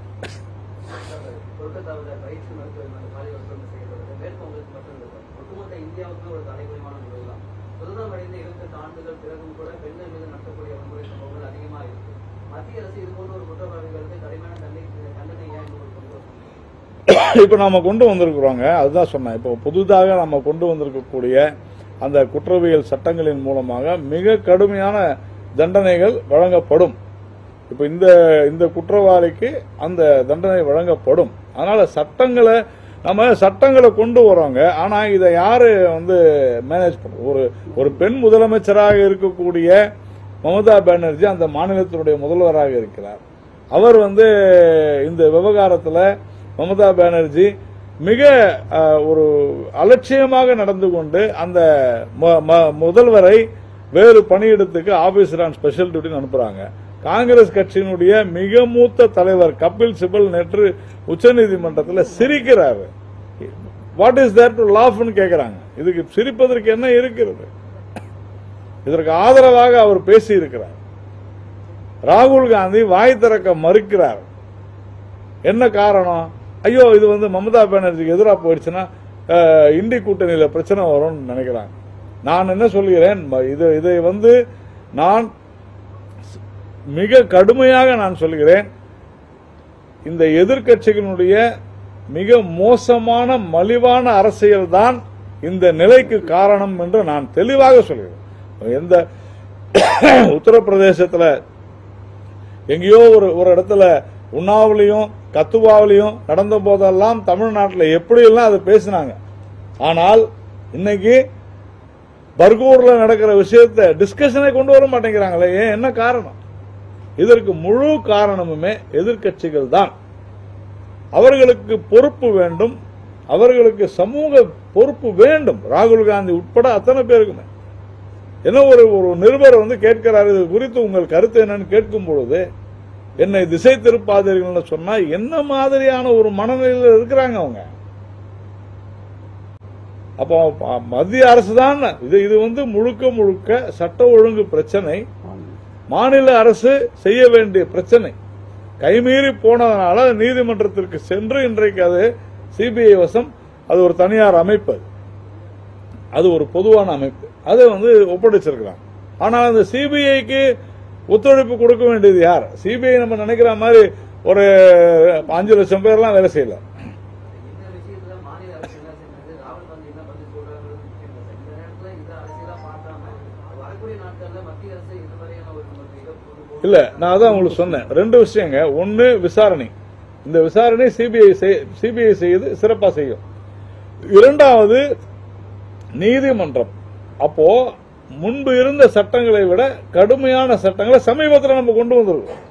இப்ப நாம கொண்டு வந்திருக்கிறோங்க, அதுதான் சொன்னேன். இப்போ புதுதாக நம்ம கொண்டு வந்திருக்கக்கூடிய அந்த குற்றவியல் சட்டங்களின் மூலமாக மிக கடுமையான தண்டனைகள் வழங்கப்படும். இப்ப இந்த குற்றவாளிக்கு அந்த தண்டனை வழங்கப்படும். அதனால சட்டங்களை கொண்டு வரோங்க. ஆனா இதை யாரு வந்து மேனேஜ் பண்ணும்? ஒரு பெண் முதலமைச்சராக இருக்கக்கூடிய மமதா பானர்ஜி அந்த மாநிலத்தினுடைய முதல்வராக இருக்கிறார். அவர் வந்து இந்த விவகாரத்தில் மமதா பானர்ஜி மிக ஒரு அலட்சியமாக நடந்து கொண்டு அந்த முதல்வரை வேறு பணியிடத்துக்கு ஆபீசர் ஆன் ஸ்பெஷல் டியூட்டி அனுப்புறாங்க. காங்கிரஸ் கட்சியினுடைய மிக மூத்த தலைவர் கபில் சிபல் நேற்று உச்சநீதிமன்றத்தில் சிரிக்கிறாரு. வாட் இஸ் தேர் டு லாஃப்னு கேட்கிறாங்க. இதுக்கு சிரிப்பதற்கு என்ன இருக்கிறது? இதற்கு ஆதரவாக அவர் பேசி இருக்கிறார். ராகுல் காந்தி வாய் திறக்க மறுக்கிறார். என்ன காரணம்? ஐயோ, இது வந்து மமதா பானர்ஜிக்கு எதிராக போயிடுச்சுன்னா இண்டி கூட்டணியில் பிரச்சனை வரும்னு நினைக்கிறாங்க. நான் என்ன சொல்கிறேன், இதை வந்து நான் மிக கடுமையாக நான் சொல்கிறேன். இந்த எதிர்க்கட்சிகளுடைய மிக மோசமான மலிவான அரசியல் தான் இந்த நிலைக்கு காரணம் என்று நான் தெளிவாக சொல்கிறேன். எந்த உத்தரப்பிரதேசத்தில் எங்கேயோ ஒரு இடத்துல உண்ணாவிலையும் கத்துவாவிலையும் நடந்த போதெல்லாம் தமிழ்நாட்டில் எப்படியெல்லாம் அதை பேசினாங்க. ஆனால் இன்னைக்கு பர்கூர்ல நடக்கிற விஷயத்தை டிஸ்கஷனை கொண்டு வர மாட்டேங்கிறாங்களே, ஏன், என்ன காரணம்? இதற்கு முழு காரணமுமே எதிர்க்கட்சிகள் தான். அவர்களுக்கு பொறுப்பு வேண்டும், அவர்களுக்கு சமூக பொறுப்பு வேண்டும். ராகுல் காந்தி உட்பட அத்தனை பேருக்குமே. என்ன ஒரு நிருபர் கேட்கிறார், இது குறித்து உங்கள் கருத்து என்னன்னு கேட்கும் பொழுது என்னை திசை திருப்பாதீர்கள் சொன்னா என்ன மாதிரியான ஒரு மனநிலையில் இருக்கிறாங்க அவங்க? அப்போ மத்திய அரசு தான் இது முழுக்க முழுக்க சட்ட ஒழுங்கு பிரச்சனை, மாநில அரசு செய்ய வேண்டிய பிரச்சனை. கைமீறி போனதனால நீதிமன்றத்திற்கு சென்று இன்றைக்கு அது சிபிஐ வசம், அது ஒரு தனியார் அமைப்பு, அது ஒரு பொதுவான அமைப்பு, அதை ஒப்படைச்சிருக்கிறாங்க. ஆனால் அந்த சிபிஐக்கு ஒத்துழைப்பு கொடுக்க வேண்டியது யார்? சிபிஐ நம்ம நினைக்கிற மாதிரி ஒரு 5 லட்சம் பேர்லாம் வேலை செய்யல. இல்ல, நான் அதான் உங்களுக்கு சொன்னேன். 2 விஷயங்க. ஒன்னு விசாரணை, இந்த விசாரணை சிபிஐ செய்து சிறப்பா செய்யும். 2வது நீதிமன்றம். அப்போ முன்பு இருந்த சட்டங்களை விட கடுமையான சட்டங்களை சமீபத்தில் நம்ம கொண்டு வந்திருக்கோம்.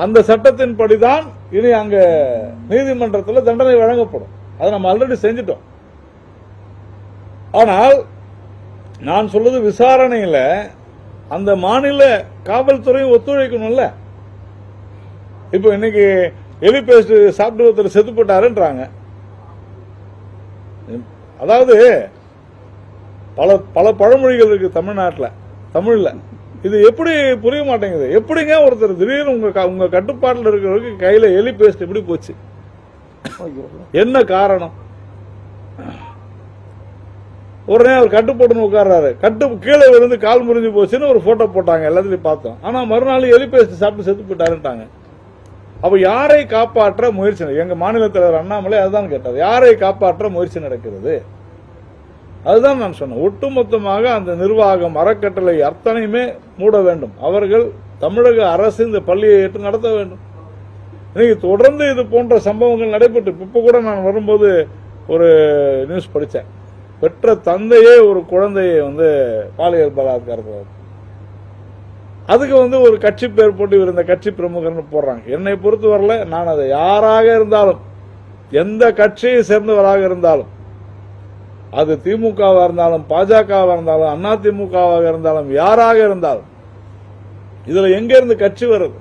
அந்த சட்டத்தின்படிதான் இனி அங்க நீதிமன்றத்தில் தண்டனை வழங்கப்படும். அதை நம்ம ஆல்ரெடி செஞ்சிட்டோம். ஆனால் நான் சொல்றது விசாரணையில அந்த மாநில காவல்துறையும் ஒத்துழைக்கணும்ல. இப்ப இன்னைக்கு எலி பேஸ்ட் சாப்பிட்டு ஒருத்தர் செத்து போட்டாருன்றாங்க. அதாவது பல பழமொழிகள் இருக்கு தமிழ்நாட்டில், தமிழ்ல. இது எப்படி புரிய மாட்டேங்குது? எப்படிங்க ஒருத்தர் திடீர்னு உங்க கட்டுப்பாட்டில் இருக்கிறவருக்கு கையில எலி பேஸ்ட் எப்படி போச்சு? என்ன காரணம்? உடனே அவர் கட்டு போட்டுன்னு உட்கார்றாரு, கட்டு கீழே விழுந்து கால் முறிஞ்சு போச்சுன்னு ஒரு போட்டோ போட்டாங்க, எல்லாத்தையும் பார்த்தோம். ஆனா மறுநாள் எலி பேஸ்ட் சாப்பிட்டு செத்து போயிட்டாருட்டாங்க. அப்ப யாரை காப்பாற்ற முயற்சி? எங்க மாநில தலைவர் அண்ணாமலை அதுதான் கேட்டார், யாரை காப்பாற்ற முயற்சி நடக்கிறது? அதுதான் நான் சொன்னேன். ஒட்டுமொத்தமாக அந்த நிர்வாகம், அறக்கட்டளை அத்தனையுமே மூட வேண்டும். அவர்கள் தமிழக அரசு இந்த பள்ளியை ஏற்று நடத்த வேண்டும். இன்னைக்கு தொடர்ந்து இது போன்ற சம்பவங்கள் நடைபெற்று, இப்ப கூட நான் வரும்போது ஒரு நியூஸ் படித்தேன். பெற்ற தந்தையே ஒரு குழந்தையை பாலியல் பலாத்காரத்தில், அதுக்கு ஒரு கட்சி பேர் போட்டு இருந்த கட்சி பிரமுகர்னு போடுறாங்க. என்னை பொறுத்து வரல, நான் அதை யாராக இருந்தாலும், எந்த கட்சியை சேர்ந்தவராக இருந்தாலும், அது திமுகவா இருந்தாலும், பாஜகவா இருந்தாலும், அதிமுகவாக இருந்தாலும், யாராக இருந்தாலும், இதுல எங்க இருந்து கட்சி வருது?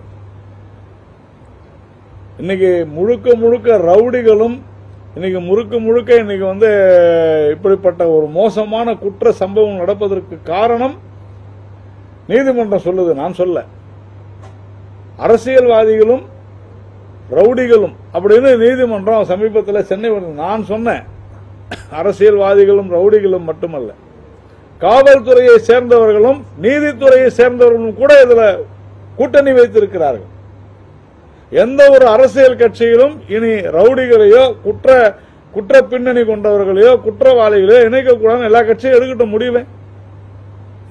இன்னைக்கு முழுக்க முழுக்க ரவுடிகளும், இன்னைக்கு முழுக்க இன்னைக்கு இப்படிப்பட்ட ஒரு மோசமான குற்ற சம்பவம் நடப்பதற்கு காரணம் நீதிமன்றம் சொல்லுது, நான் சொல்ல. அரசியல்வாதிகளும் ரவுடிகளும் அப்படின்னு நீதிமன்றம் சமீபத்தில் சென்னை நான் சொன்னேன். அரசியல்வாதிகளும் ரவுடிகளும் மட்டுமல்ல, காவல்துறையை சேர்ந்தவர்களும் நீதித்துறையை சேர்ந்தவர்களும் கூட இதுல கூட்டணி வைத்திருக்கிறார்கள். எந்த ஒரு அரசியல் கட்சியிலும் இனி ரவுடிகளையோ குற்ற பின்னணி கொண்டவர்களையோ குற்றவாளிகளையோ இணைக்கக்கூடாது. எல்லா கட்சியும் எடுக்க முடியல.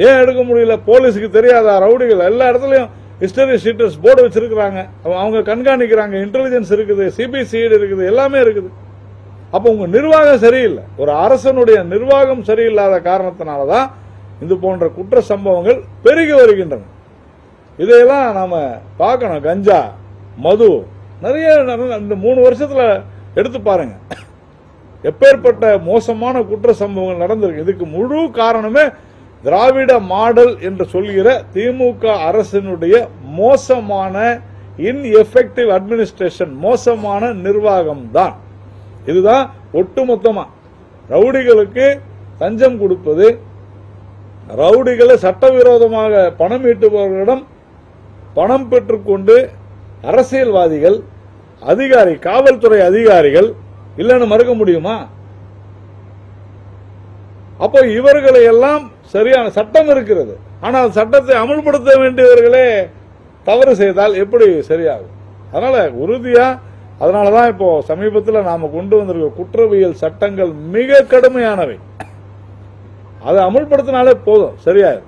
ஏன் எடுக்க முடியல? போலீஸுக்கு தெரியாதா? ரவுடிகள் எல்லா இடத்துலயும் ஹிஸ்டரி ஷீட்டர்ஸ் போர்டு வச்சிருக்கிறாங்க, அவங்க கண்காணிக்கிறாங்க, இன்டெலிஜென்ஸ் இருக்குது, சிபிசிஐடி இருக்குது, எல்லாமே இருக்குது. அப்ப உங்க நிர்வாகம் சரியில்லை. ஒரு அரசனுடைய நிர்வாகம் சரியில்லாத காரணத்தினாலதான் இது போன்ற குற்ற சம்பவங்கள் பெருகி வருகின்றன. இதையெல்லாம் நாம பார்க்கணும். கஞ்சா, மது, நிறைய இந்த 3 வருஷத்துல எடுத்து பாருங்க, எப்பேற்பட்ட மோசமான குற்ற சம்பவங்கள் நடந்திருக்கு. இதுக்கு முழு காரணமே திராவிட மாடல் என்று சொல்கிற திமுக அரசினுடைய மோசமான இன்எஃபெக்டிவ் அட்மினிஸ்ட்ரேஷன், மோசமான நிர்வாகம் தான். இதுதான் ஒட்டுமொத்தமா ரவுடிகளுக்கு தஞ்சம் கொடுப்பது, ரவுடிகளை சட்டவிரோதமாக பணம் ஈட்டுபவர்களிடம் பணம் பெற்றுக்கொண்டு அரசியல்வாதிகள், அதிகாரி, காவல்துறை அதிகாரிகள் இல்லைன்னு மறுக்க முடியுமா? அப்போ இவர்களை எல்லாம் சரியான சட்டம் இருக்கிறது, ஆனால் சட்டத்தை அமல்படுத்த வேண்டியவர்களே தவறு செய்தால் எப்படி சரியாகும்? அதனால உறுதியா அதனாலதான் இப்போ சமீபத்தில் நாம கொண்டு வந்திருக்க குற்றவியல் சட்டங்கள் மிக கடுமையானவை. அதை அமுல்படுத்தினாலே போதும், சரியாயிரும்.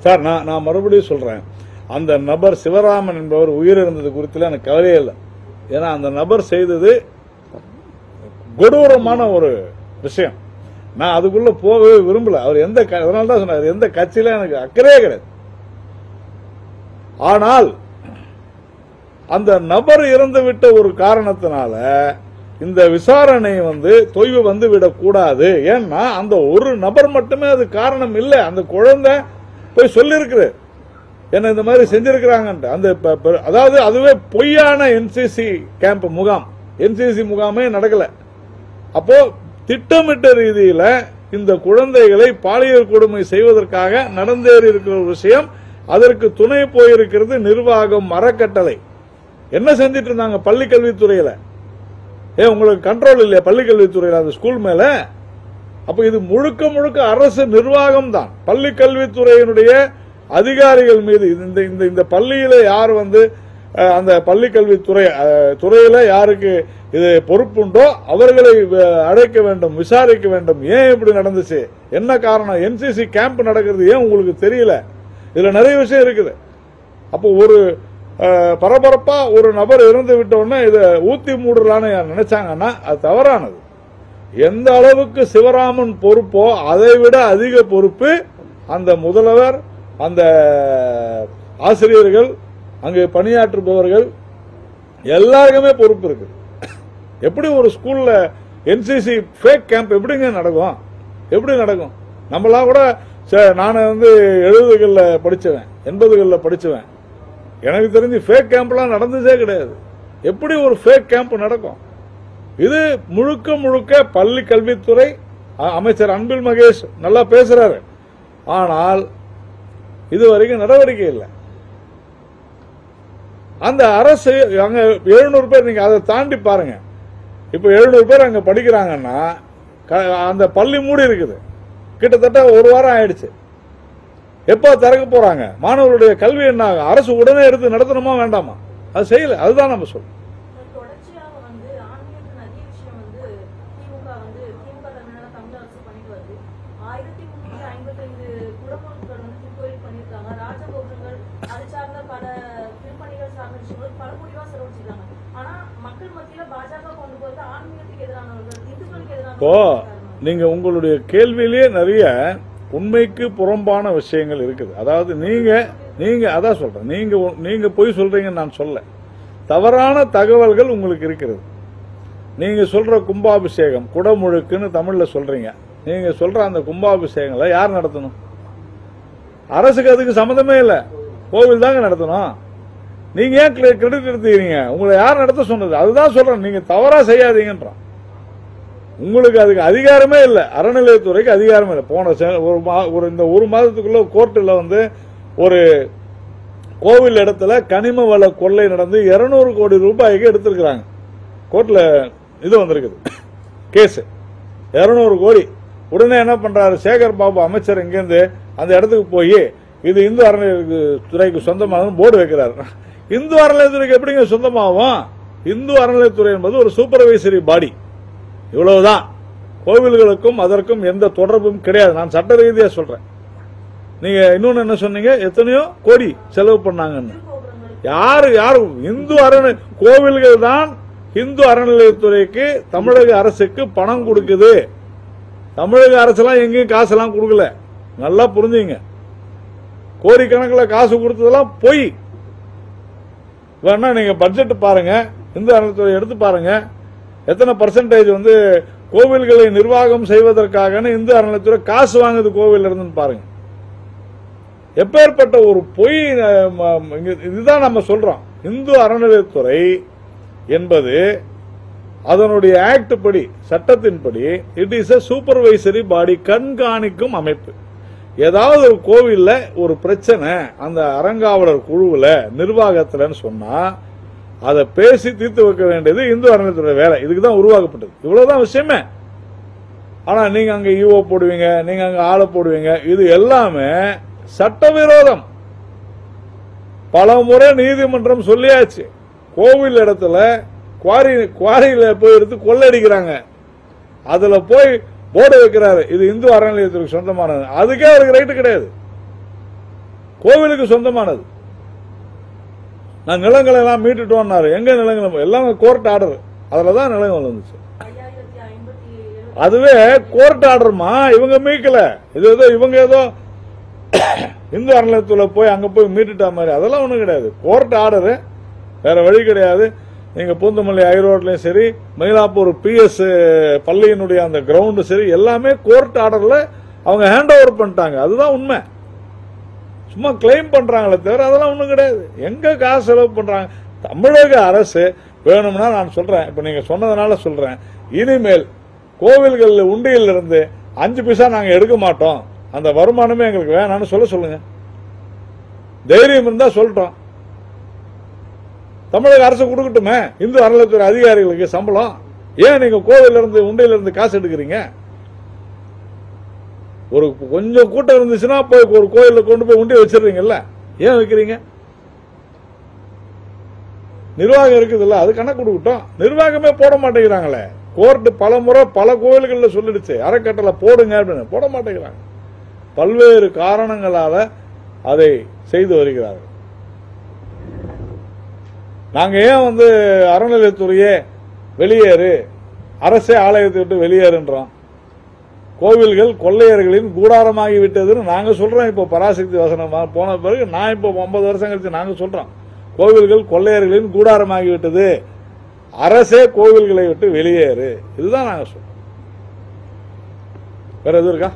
சார் நான் மறுபடியும் சொல்றேன், அந்த நபர் சிவராமன் என்பவர் உயிரிழந்தது குறித்து எனக்கு கவலையே இல்லை. ஏன்னா அந்த நபர் செய்தது கொடூரமான ஒரு விஷயம். நான் அதுக்குள்ள போகவே விரும்பல. அவர் எந்த அதனால தான் சொன்னார், எந்த கட்சியில எனக்கு அக்கறையே கிடையாது. ஆனால் அந்த நபர் இறந்து விட்ட ஒரு காரணத்தினால இந்த விசாரணை தொய்வு விடக்கூடாது. ஏன்னா அந்த ஒரு நபர் மட்டுமே அது காரணம் இல்லை. அந்த குழந்தை போய் சொல்லிருக்கு என்ன இந்த மாதிரி செஞ்சிருக்கிறாங்க. அந்த அதாவது அதுவே பொய்யான என்சிசி கேம்ப் முகாம், என்சிசி முகாமே நடக்கல. அப்போ திட்டமிட்ட ரீதியில இந்த குழந்தைகளை பாலியல் கொடுமை செய்வதற்காக நடந்தேறி இருக்கிற ஒரு விஷயம். அதற்கு துணை போயிருக்கிறது நிர்வாகம், அறக்கட்டளை. என்ன செஞ்சிட்டு இருந்தாங்க பள்ளி கல்வித்துறையில? உங்களுக்கு கண்ட்ரோல் இல்லையா பள்ளி கல்வித்துறையில அந்த ஸ்கூல் மேல? அப்ப இது முழுக்க முழுக்க அரசு நிர்வாகம் தான். பள்ளி கல்வித்துறையினுடைய அதிகாரிகள் மீது இந்த பள்ளியில யார் அந்த பள்ளி கல்வித்துறையில யாருக்கு இது பொறுப்புண்டோ அவர்களை அழைக்க வேண்டும், விசாரிக்க வேண்டும். ஏன் இப்படி நடந்துச்சு, என்ன காரணம், என்சிசி கேம்ப் நடக்கிறது ஏன் உங்களுக்கு தெரியல? இதுல நிறைய விஷயம் இருக்குது. அப்போ ஒரு பரபரப்பா ஒரு நபர் இறந்து விட்ட உடனே இதை ஊத்தி மூடலான்னு நினைச்சாங்கன்னா அது தவறானது. எந்த அளவுக்கு சிவராமன் பொறுப்போ அதை விட அதிக பொறுப்பு அந்த முதல்வர், அந்த ஆசிரியர்கள், அங்கு பணியாற்றுபவர்கள் எல்லாருக்குமே பொறுப்பு இருக்கு. எப்படி ஒரு ஸ்கூல்ல என்சிசி ஃபேக் கேம்ப் எப்படிங்க நடக்கும்? எப்படி நடக்கும்? நம்மளாம் கூட நான் 70களில் படிச்சவன், 80களில் படிச்சவன். எனக்கு தெரிஞ்சு ஃபேக் கேம்ப்லாம் நடந்ததே கிடையாது. எப்படி ஒரு ஃபேக் கேம்ப் நடக்கும்? இது முழுக்க முழுக்க பள்ளி கல்வித்துறை அமைச்சர் அன்பில் மகேஷ் நல்லா பேசுறாரு. ஆனால் இதுவரைக்கும் நடவடிக்கை இல்லை. அந்த அரசு அங்க 700 பேர், நீங்க அதை தாண்டி பாருங்க. இப்ப 700 பேர் அங்க படிக்கிறாங்கன்னா அந்த பள்ளி மூடி இருக்குது. கிட்டத்தட்ட ஒரு வாரம் ஆயிடுச்சு. எப்ப திறக்க போறாங்க? மாணவர்களுடைய கல்வி என்ன ஆகும்? அரசு உடனே எடுத்து நடத்தணுமா வேண்டாமா? அது செய்யல. அதுதான் நம்ம சொல்றோம். இப்போ நீங்க உங்களுடைய கேள்வியிலேயே நிறைய உண்மைக்கு புறம்பான விஷயங்கள் இருக்குது. அதாவது நீங்க அதான் சொல்றேன், நீங்க போய் சொல்றீங்கன்னு நான் சொல்ல, தவறான தகவல்கள் உங்களுக்கு இருக்கிறது. நீங்க சொல்ற கும்பாபிஷேகம் குடமுழுக்குன்னு தமிழ்ல சொல்றீங்க. நீங்க சொல்ற அந்த கும்பாபிஷேகங்களை யார் நடத்தணும்? அரசுக்கு அதுக்கு சம்மந்தமே இல்லை. கோவில் தாங்க நடத்தணும். நீங்க ஏன் கிரெடிட் எடுத்துக்கிறீங்க? உங்களை யார் நடத்த சொன்னது? அதுதான் சொல்றேன், நீங்க தவறா செய்யாதீங்கன்றான். உங்களுக்கு அதுக்கு அதிகாரமே இல்லை. அறநிலையத்துறைக்கு அதிகாரமே இல்லை. போன இந்த ஒரு மாதத்துக்குள்ள கோர்ட்டில் ஒரு கோவில் இடத்துல கனிம வள கொள்ளை நடந்து 200 கோடி ரூபாய்க்கு எடுத்திருக்கிறாங்க. கோர்ட்ல இது வந்திருக்குது கேஸ், 200 கோடி. உடனே என்ன பண்றாரு சேகர் பாபு அமைச்சர் இங்கிருந்து அந்த இடத்துக்கு போய் இது இந்து அறநிலையத்துறைக்கு சொந்தமாக போர்டு வைக்கிறார். இந்து அறநிலையத்துறைக்கு எப்படிங்க சொந்தமாகும்? இந்து அறநிலையத்துறை என்பது ஒரு சூப்பர்வைசரி பாடி. இவ்வளவுதான். கோவில்களுக்கும் அதற்கும் எந்த தொடர்பும் கிடையாது. நான் சட்ட ரீதியா சொல்றேன். நீங்க இன்னொன்னு என்ன சொன்னீங்க? எத்தனையோ கோடி செலவு பண்ணாங்கன்னு. யாரு இந்து கோவில்கள் தான் இந்து அறநிலையத்துறைக்கு தமிழக அரசுக்கு பணம் கொடுக்குது. தமிழக அரசெல்லாம் எங்கேயும் காசெல்லாம் கொடுக்கல. நல்லா புரிஞ்சுங்க. கோடிக்கணக்கில் காசு கொடுத்ததெல்லாம் பொய். வேணா நீங்க பட்ஜெட் பாருங்க, இந்து அறநிலையத்துறை எடுத்து பாருங்க. எத்தனை பர்சன்டேஜ் கோவில்களை நிர்வாகம் செய்வதற்காக இந்து அறநிலையத்துறை காசு வாங்குது கோவில் இருந்து பாருங்க. எப்பேற்பட்ட ஒரு பொய். இதுதான் நம்ம சொல்றோம். இந்து அறநிலையத்துறை என்பது அதனுடைய ஆக்ட் படி, சட்டத்தின்படி இட் இஸ் எ சூப்பர்வைசரி பாடி, கண்காணிக்கும் அமைப்பு. ஏதாவது ஒரு கோவில்ல ஒரு பிரச்சனை அந்த அறங்காவலர் குழுவில் நிர்வாகத்தில் சொன்னா அதை பேசி தீர்த்து வைக்க வேண்டியது இந்து அறநிலையத்துறை வேலை. இதுக்கு தான் உருவாக்கப்பட்டது. இவ்வளவுதான் விஷயமே. ஆனா நீங்க அங்க ஈஓ போடுவீங்க, நீங்க அங்க ஆளை போடுவீங்க, இது எல்லாமே சட்டவிரோதம். பல முறை நீதிமன்றம் சொல்லியாச்சு. கோவில் இடத்துல குவாரியில போய் எடுத்து கொள்ளடிக்கிறாங்க. அதுல போய் போர்டு வைக்கிறாரு, இது இந்து அறநிலையத்துக்கு சொந்தமானது. அதுக்கே அவருக்கு ரைட்டு கிடையாது, கோவிலுக்கு சொந்தமானது. நான் நிலங்களை எல்லாம் மீட்டுட்டோம்னாரு. எங்க நிலங்கள் எல்லாம் கோர்ட் ஆர்டர், அதுலதான் நிலங்கள் வந்துச்சு. அதுவே கோர்ட் ஆர்டர்மா, இவங்க மீட்கல. இது ஏதோ இவங்க ஏதோ இந்து அறநிலையத்துல போய் அங்க போய் மீட்டுட்டா மாதிரி, அதெல்லாம் ஒண்ணும் கிடையாது. கோர்ட் ஆர்டர், வேற வழி கிடையாது. நீங்க பூந்தமல்லி ஹைரோட்லயும் சரி, மயிலாப்பூர் பிஎஸ் பள்ளியினுடைய அந்த கிரவுண்டு சரி, எல்லாமே கோர்ட் ஆர்டர்ல அவங்க ஹேண்ட் ஓவர் பண்ணிட்டாங்க. அதுதான் உண்மை. சும்மா கிளைம் பண்றாங்களே தவிர அதெல்லாம் ஒண்ணும் கிடையாது. எங்க காசு செலவு பண்றாங்க? தமிழக அரசு வேணும்னா நான் சொல்றேன், இப்ப நீங்க சொன்னதுனால சொல்றேன், இனிமேல் கோவில்கள் உண்டியில் இருந்து 5 பைசா நாங்க எடுக்க மாட்டோம், அந்த வருமானமே எங்களுக்கு வேணாம்னு சொல்லுங்க. தைரியம் இருந்தா சொல்லிட்டோம். தமிழக அரசு கொடுக்கட்டுமே இந்து அறநிலையத்துறை அதிகாரிகளுக்கு சம்பளம். ஏன் நீங்க கோவில் இருந்து உண்டியில இருந்து காசு எடுக்கிறீங்க? ஒரு கொஞ்சம் கூட்டம் இருந்துச்சுன்னா போய் ஒரு கோயில கொண்டு போய் உண்டியை வச்சிருக்கீங்கல்ல, ஏன் வைக்கிறீங்க? நிர்வாகம் இருக்குதுல்ல, அது கணக்கு கொடுக்கட்டும். நிர்வாகமே போட மாட்டேங்கிறாங்களே. கோர்ட் பல முறை பல கோயில்களில் சொல்லிடுச்சு, அறக்கட்டளை போடுங்க அப்படின்னு, போட மாட்டேங்கிறாங்க. பல்வேறு காரணங்களால அதை செய்து வருகிறார்கள். நாங்க ஏன் அறநிலையத்துறையே வெளியேறு, அரசே ஆலயத்தை விட்டு வெளியேறுன்றோம்? கோவில்கள் கொள்ளையர்களின் கூடாரமாகி விட்டதுன்னு நாங்க சொல்றோம். இப்போ பராசக்தி வசனம் போன பிறகு நான் இப்போ 50 வருஷம் கழிச்சு நாங்க சொல்றோம், கோவில்கள் கொள்ளையர்களின் கூடாரமாகி விட்டது, அரசே கோவில்களை விட்டு வெளியேறு. இதுதான் நாங்க சொல்றோம். வேற எதுவும் இருக்கா?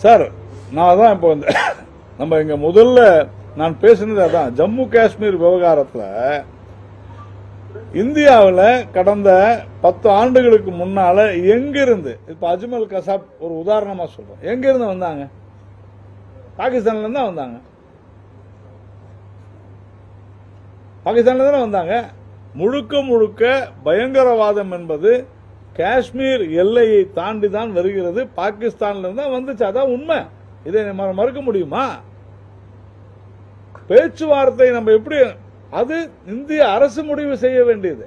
சார், நான் தான் இப்போ நம்ம இங்க முதல்ல நான் பேசினது அதான். ஜம்மு காஷ்மீர் விவகாரத்தில் இந்தியாவில் கடந்த 10 ஆண்டுகளுக்கு முன்னால எங்கிருந்து, இப்ப அஜ்மல் கசாப் ஒரு உதாரணமா சொல்றேன், எங்கிருந்து வந்தாங்க? பாகிஸ்தான்ல இருந்தா வந்தாங்க. பாகிஸ்தான்ல தானே வந்தாங்க. முழுக்க முழுக்க பயங்கரவாதம் என்பது காஷ்மீர் எல்லையை தாண்டி தான் வருகிறது. பாகிஸ்தான்ல இருந்தா வந்துச்சு. அதான் உண்மை. இதை மறுக்க முடியுமா? பேச்சுவார்த்தை நம்ம எப்படி, அது இந்திய அரசு முடிவு செய்ய வேண்டியது.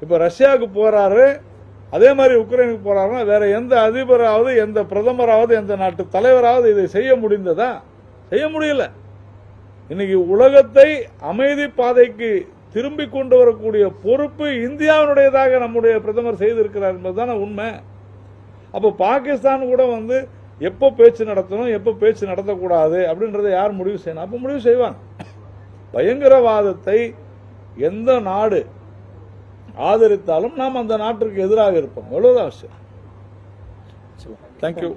இப்ப ரஷ்யாவுக்கு போறாரு, அதே மாதிரி உக்ரைனுக்கு போறாருன்னா வேற எந்த அதிபராவது, எந்த பிரதமராவது, எந்த நாட்டு தலைவராவது இதை செய்ய முடிந்ததா? செய்ய முடியல. இன்னைக்கு உலகத்தை அமைதி பாதைக்கு திரும்பி கொண்டு வரக்கூடிய பொறுப்பு இந்தியாவினுடையதாக நம்முடைய பிரதமர் செய்திருக்கிறார் என்பதுதான உண்மை. அப்ப பாகிஸ்தான் கூட எப்போ பேச்சு நடத்தணும், எப்போ பேச்சு நடத்தக்கூடாது அப்படின்றத யார் முடிவு செய்யணும்? அப்ப முடிவு செய்வாங்க. பயங்கரவாதத்தை எந்த நாடு ஆதரித்தாலும் நாம் அந்த நாட்டிற்கு எதிராக இருப்போம். அவ்வளவுதான் விஷயம். தேங்க்யூ.